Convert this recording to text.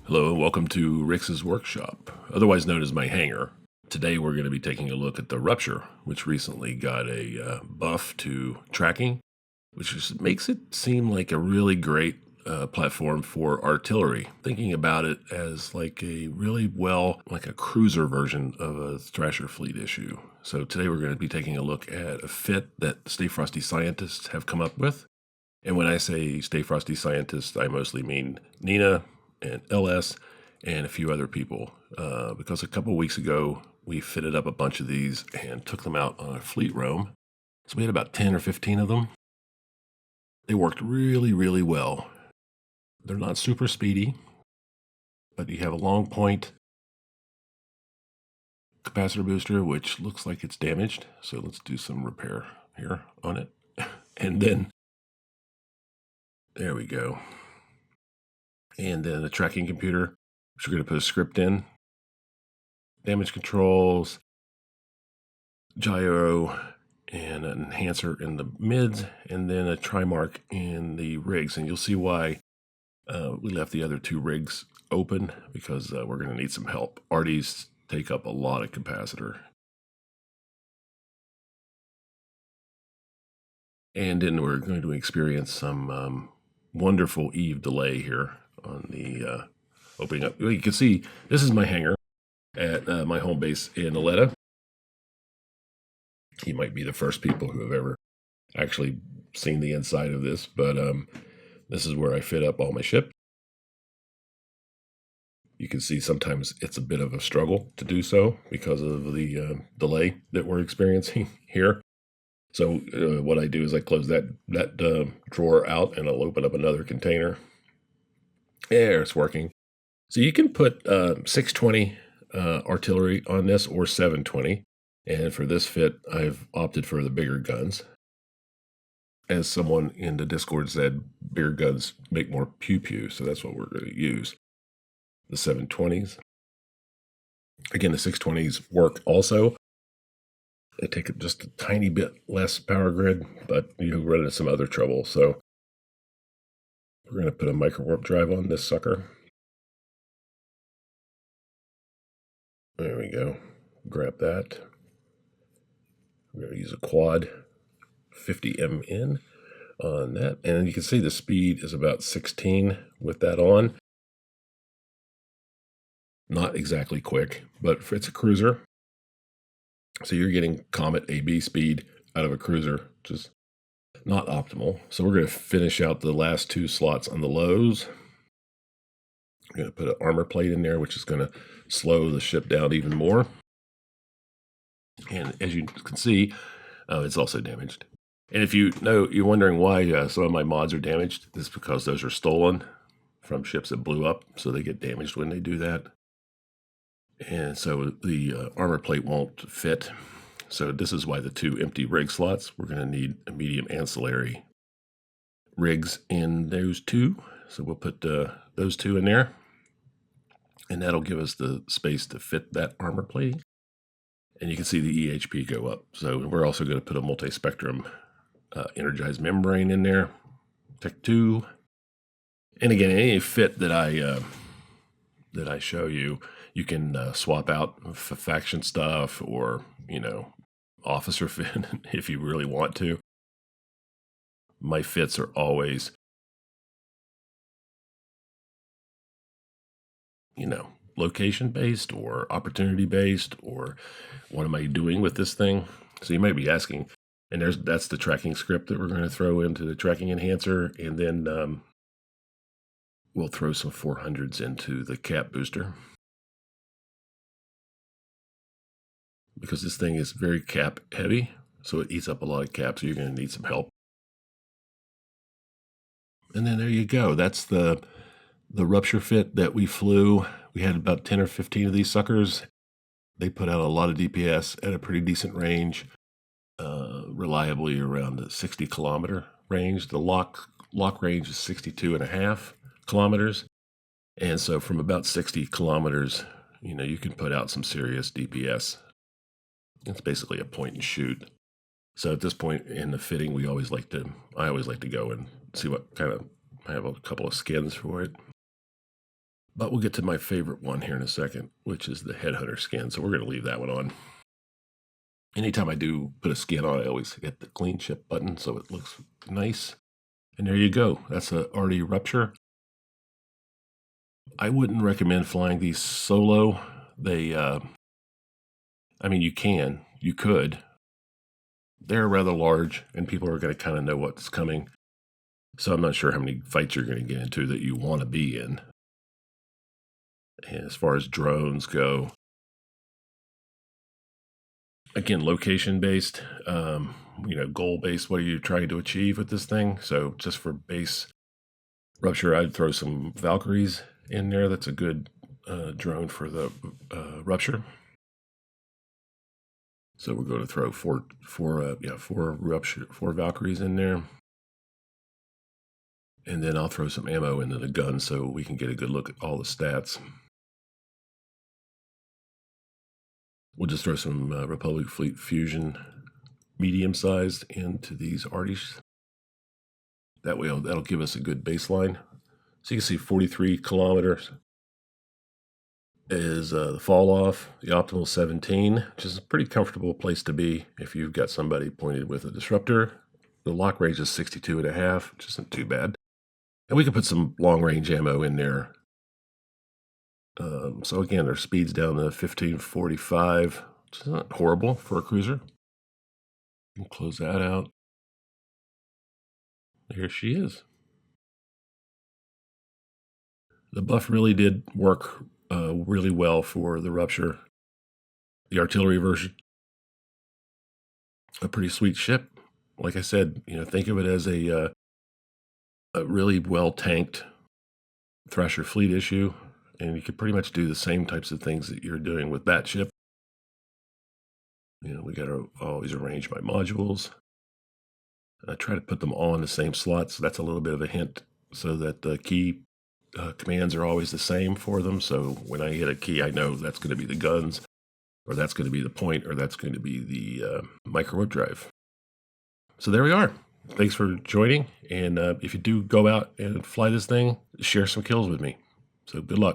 Hello and welcome to Rixx's workshop, otherwise known as my hangar. Today we're going to be taking a look at the Rupture, which recently got a buff to tracking, which just makes it seem like a really great platform for artillery. Thinking about it as like a like a cruiser version of a Thrasher fleet issue. So today we're going to be taking a look at a fit that Stay Frosty scientists have come up with. And when I say Stay Frosty scientists, I mostly mean Nina and LS and a few other people. Because a couple weeks ago, we fitted up a bunch of these and took them out on a fleet roam. So we had about 10 or 15 of them. They worked really, really well. They're not super speedy, but you have a long point capacitor booster, which looks like it's damaged. So let's do some repair here on it. And then, there we go. And then the tracking computer, which we're going to put a script in. Damage controls, gyro, and an enhancer in the mids, and then a trimark in the rigs. And you'll see why we left the other two rigs open, because we're going to need some help. Arties take up a lot of capacitor. And then we're going to experience some wonderful Eve delay here on the opening up. You can see this is my hangar at my home base in Aletta. You might be the first people who have ever actually seen the inside of this, but this is where I fit up all my ship. You can see sometimes it's a bit of a struggle to do so because of the delay that we're experiencing here. So what I do is I close that drawer out, and I'll open up another container. There, it's working. So you can put 620 artillery on this, or 720. And for this fit, I've opted for the bigger guns. As someone in the Discord said, bigger guns make more pew-pew, so that's what we're going to use. The 720s. Again, the 620s work also. They take just a tiny bit less power grid, but you run into some other trouble. So we're going to put a micro warp drive on this sucker. There we go. Grab that. We're going to use a quad 50 MN on that. And you can see the speed is about 16 with that on. Not exactly quick, but it's a cruiser. So you're getting Comet AB speed out of a cruiser, which is not optimal. So we're going to finish out the last two slots on the lows. I'm going to put an armor plate in there, which is going to slow the ship down even more. And as you can see, it's also damaged. And if you know, you're wondering why some of my mods are damaged, it's because those are stolen from ships that blew up, so they get damaged when they do that. And so the armor plate won't fit. So this is why the two empty rig slots, we're going to need a medium ancillary rigs in those two. So we'll put those two in there. And that'll give us the space to fit that armor plate. And you can see the EHP go up. So we're also going to put a multi-spectrum energized membrane in there. Tech 2. And again, any fit that I show you, you can swap out faction stuff, or, officer fit if you really want to. My fits are always, location based or opportunity based, or what am I doing with this thing? So you might be asking, and that's the tracking script that we're going to throw into the tracking enhancer, and then we'll throw some 400s into the cap booster, because this thing is very cap heavy, so it eats up a lot of cap, so you're going to need some help. And then there you go. That's the Rupture fit that we flew. We had about 10 or 15 of these suckers. They put out a lot of DPS at a pretty decent range, reliably around the 60 kilometer range. The lock range is 62.5 kilometers. And so from about 60 kilometers, you can put out some serious DPS. It's basically a point and shoot. So at this point in the fitting, I always like to go and see what kind of, I have a couple of skins for it. But we'll get to my favorite one here in a second, which is the headhunter skin. So we're going to leave that one on. Anytime I do put a skin on, I always hit the clean ship button so it looks nice. And there you go. That's a Artillery Rupture. I wouldn't recommend flying these solo. They, I mean, you could. They're rather large, and people are going to kind of know what's coming. So I'm not sure how many fights you're going to get into that you want to be in. And as far as drones go, again, location-based, goal-based, what are you trying to achieve with this thing? So just for base Rupture, I'd throw some Valkyries in there. That's a good drone for the Rupture. So we're going to throw four Valkyries in there. And then I'll throw some ammo into the gun so we can get a good look at all the stats. We'll just throw some Republic Fleet Fusion medium-sized into these Arties. That way that'll give us a good baseline. So you can see 43 kilometers is the fall off, the optimal 17, which is a pretty comfortable place to be if you've got somebody pointed with a disruptor. The lock range is 62.5, which isn't too bad. And we can put some long-range ammo in there. So again, our speed's down to 1545, which is not horrible for a cruiser. We'll close that out. Here she is. The buff really did work really well for the Rupture. The artillery version, a pretty sweet ship. Like I said, think of it as a really well tanked Thrasher fleet issue, and you could pretty much do the same types of things that you're doing with that ship. We got to always arrange my modules. I try to put them all in the same slot, so that's a little bit of a hint, so that the key commands are always the same for them. So when I hit a key, I know that's going to be the guns, or that's going to be the point, or that's going to be the micro whip drive. So there we are. Thanks for joining, and if you do go out and fly this thing, share some kills with me. So good luck.